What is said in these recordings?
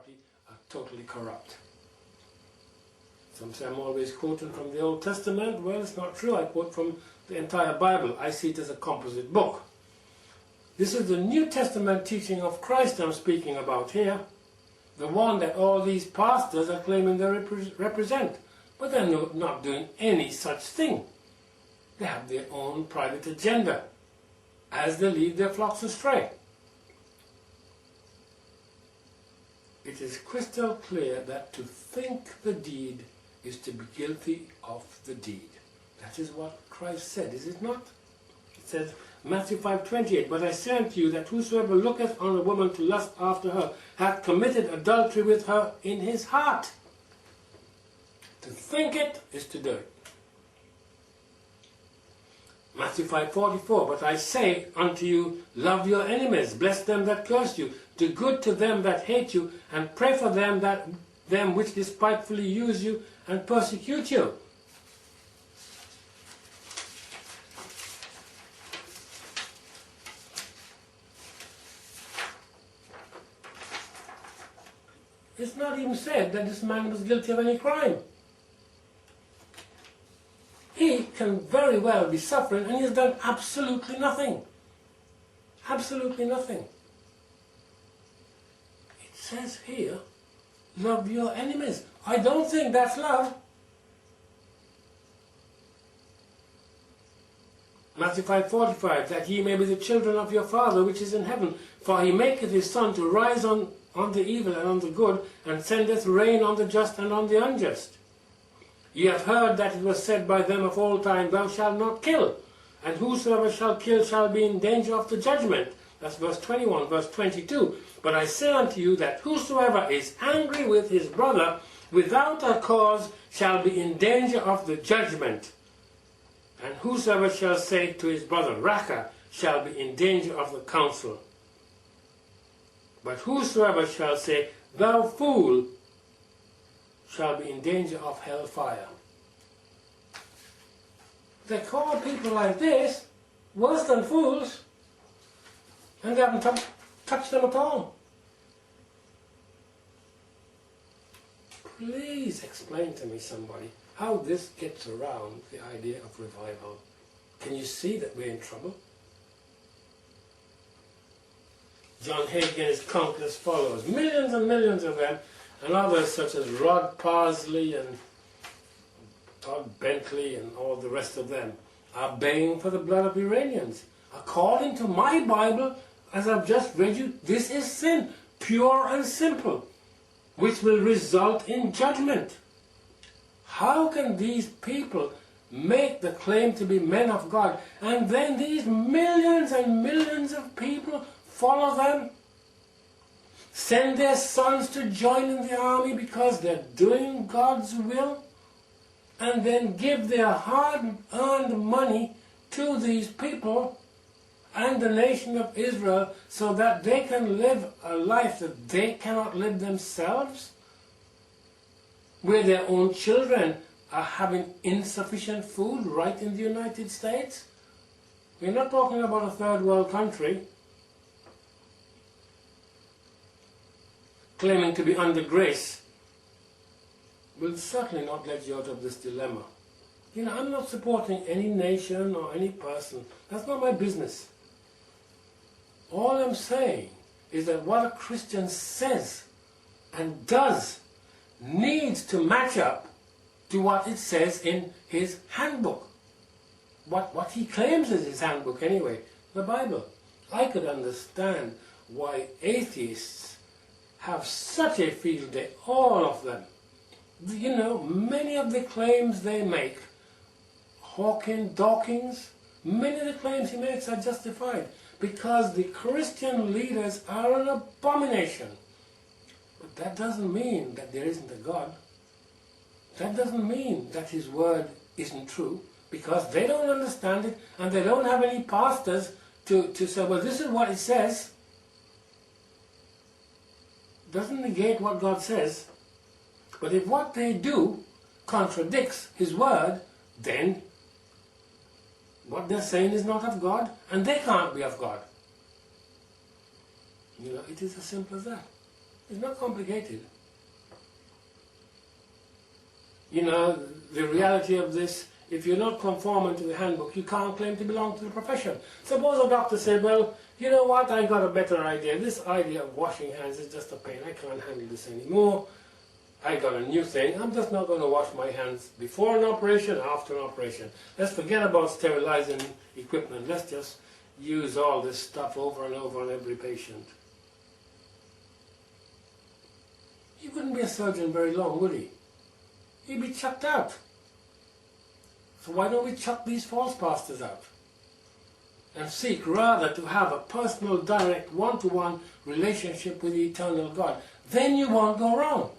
authority are totally corrupt. Some say I'm always quoting from the Old Testament. Well, it's not true. I quote from the entire Bible. I see it as a composite book. This is the New Testament teaching of Christ I'm speaking about here. The one that all these pastors are claiming they represent. But they're not doing any such thing. They have their own private agenda as they lead their flocks astray. It is crystal clear that to think the deed is to be guilty of the deed. That is what Christ said, is it not? It says, Matthew 5:28, but I say unto you that whosoever looketh on a woman to lust after her hath committed adultery with her in his heart. To think it is to do it. Matthew 5:44, but I say unto you, love your enemies, bless them that curse you, do good to them that hate you, and pray for them which despitefully use you and persecute you. It's not even said that this man was guilty of any crime. He can very well be suffering and he has done absolutely nothing. Absolutely nothing. It says here, love your enemies. I don't think that's love. Matthew 5:45, that ye may be the children of your Father which is in heaven, for he maketh his sun to rise on the evil and on the good, and sendeth rain on the just and on the unjust. Ye have heard that it was said by them of old time, thou shalt not kill, and whosoever shall kill shall be in danger of the judgment. That's verse 21, verse 22. But I say unto you that whosoever is angry with his brother without a cause shall be in danger of the judgment. And whosoever shall say to his brother, Raka, shall be in danger of the council. But whosoever shall say, thou fool, shall be in danger of hellfire. They call people like this worse than fools, and they haven't touched them at all. Please explain to me, somebody, how this gets around the idea of revival. Can you see that we're in trouble? John Hagin is countless followers, millions and millions of them, and others such as Rod Parsley and Todd Bentley and all the rest of them are baying for the blood of Iranians. According to my Bible, as I've just read you, this is sin, pure and simple, which will result in judgment. How can these people make the claim to be men of God, and then these millions and millions of people follow them? Send their sons to join in the army because they're doing God's will, and then give their hard-earned money to these people and the nation of Israel so that they can live a life that they cannot live themselves, where their own children are having insufficient food right in the United States. We're not talking about a third world country claiming to be under grace. Will certainly not let you out of this dilemma. You know, I'm not supporting any nation or any person. That's not my business. All I'm saying is that what a Christian says and does needs to match up to what it says in his handbook. What he claims is his handbook anyway, the Bible. I could understand why atheists have such a field day, all of them. You know, many of the claims they make, Dawkins, many of the claims he makes are justified because the Christian leaders are an abomination. But that doesn't mean that there isn't a God. That doesn't mean that his word isn't true, because they don't understand it and they don't have any pastors to say, well, this is what it says. Doesn't negate what God says. But if what they do contradicts his word, then what they're saying is not of God, and they can't be of God. You know, it is as simple as that. It's not complicated. You know, the reality of this, if you're not conforming to the handbook, you can't claim to belong to the profession. Suppose a doctor said, well, you know what, I got a better idea. This idea of washing hands is just a pain. I can't handle this anymore. I got a new thing. I'm just not going to wash my hands before an operation, after an operation. Let's forget about sterilizing equipment. Let's just use all this stuff over and over on every patient. He wouldn't be a surgeon very long, would he? He'd be chucked out. So why don't we chuck these false pastors out? And seek rather to have a personal, direct, one-to-one relationship with the eternal God. Then you won't go wrong.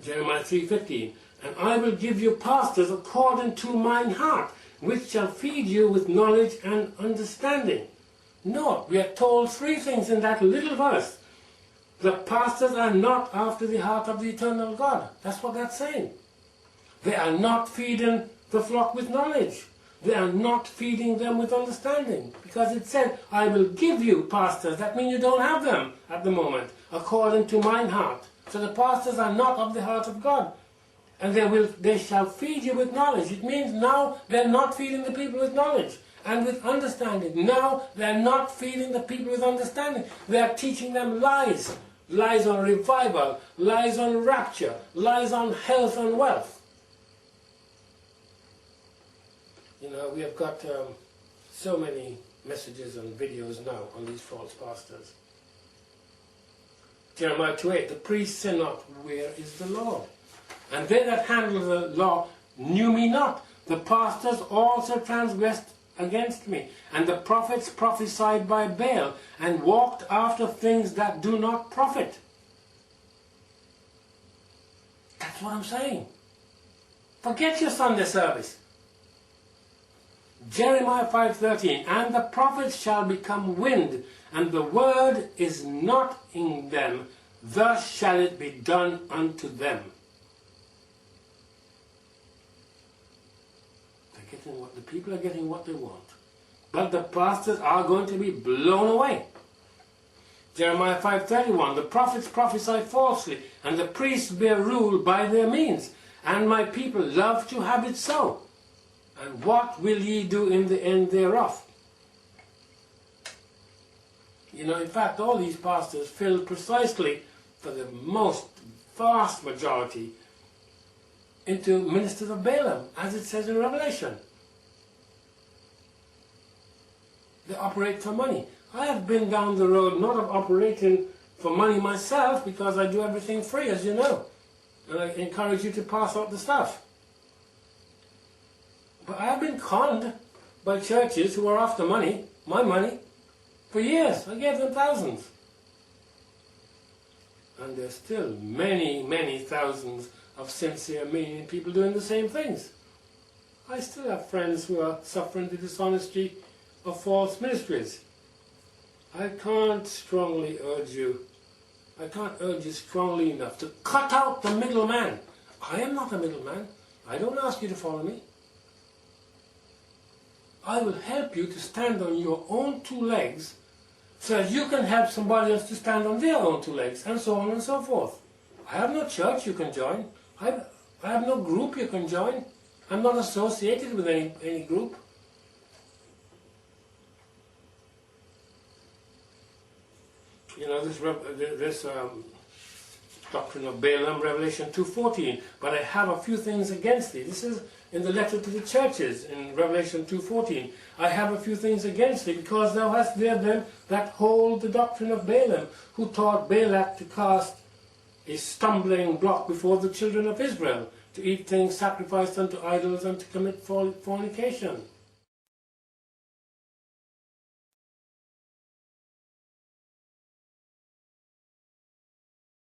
Jeremiah 3:15, and I will give you pastors according to mine heart, which shall feed you with knowledge and understanding. Note, we are told three things in that little verse. The pastors are not after the heart of the eternal God. That's what that's saying. They are not feeding the flock with knowledge. They are not feeding them with understanding. Because it said, I will give you pastors. That means you don't have them at the moment, according to mine heart. So the pastors are not of the heart of God. And they shall feed you with knowledge. It means now they're not feeding the people with knowledge and with understanding. Now they're not feeding the people with understanding. They are teaching them lies. Lies on revival, lies on rapture, lies on health and wealth. You know, we have got so many messages and videos now on these false pastors. Jeremiah 2:8, the priests say not, where is the Lord? And they that handle the law knew me not. The pastors also transgressed against me. And the prophets prophesied by Baal, and walked after things that do not profit. That's what I'm saying. Forget your Sunday service. Jeremiah 5:13, and the prophets shall become wind, and the word is not in them, thus shall it be done unto them. The people are getting what they want. But the pastors are going to be blown away. Jeremiah 5:31, the prophets prophesy falsely, and the priests bear rule by their means, and my people love to have it so. And what will ye do in the end thereof? You know, in fact, all these pastors fill precisely, for the most vast majority, into ministers of Balaam, as it says in Revelation. They operate for money. I have been down the road not of operating for money myself, because I do everything free, as you know. And I encourage you to pass out the stuff. But I have been conned by churches who are after money, my money, for years. I gave them thousands. And there's still many, many thousands of sincere, meaning people doing the same things. I still have friends who are suffering the dishonesty of false ministries. I can't urge you strongly enough to cut out the middleman. I am not a middleman. I don't ask you to follow me. I will help you to stand on your own two legs, so that you can help somebody else to stand on their own two legs, and so on and so forth. I have no church you can join. I have no group you can join. I'm not associated with any group. You know, this doctrine of Balaam, Revelation 2:14. But I have a few things against thee. This is in the letter to the churches in Revelation 2:14. I have a few things against thee, because thou hast there them that hold the doctrine of Balaam, who taught Balak to cast a stumbling block before the children of Israel, to eat things sacrificed unto idols, and to commit fornication.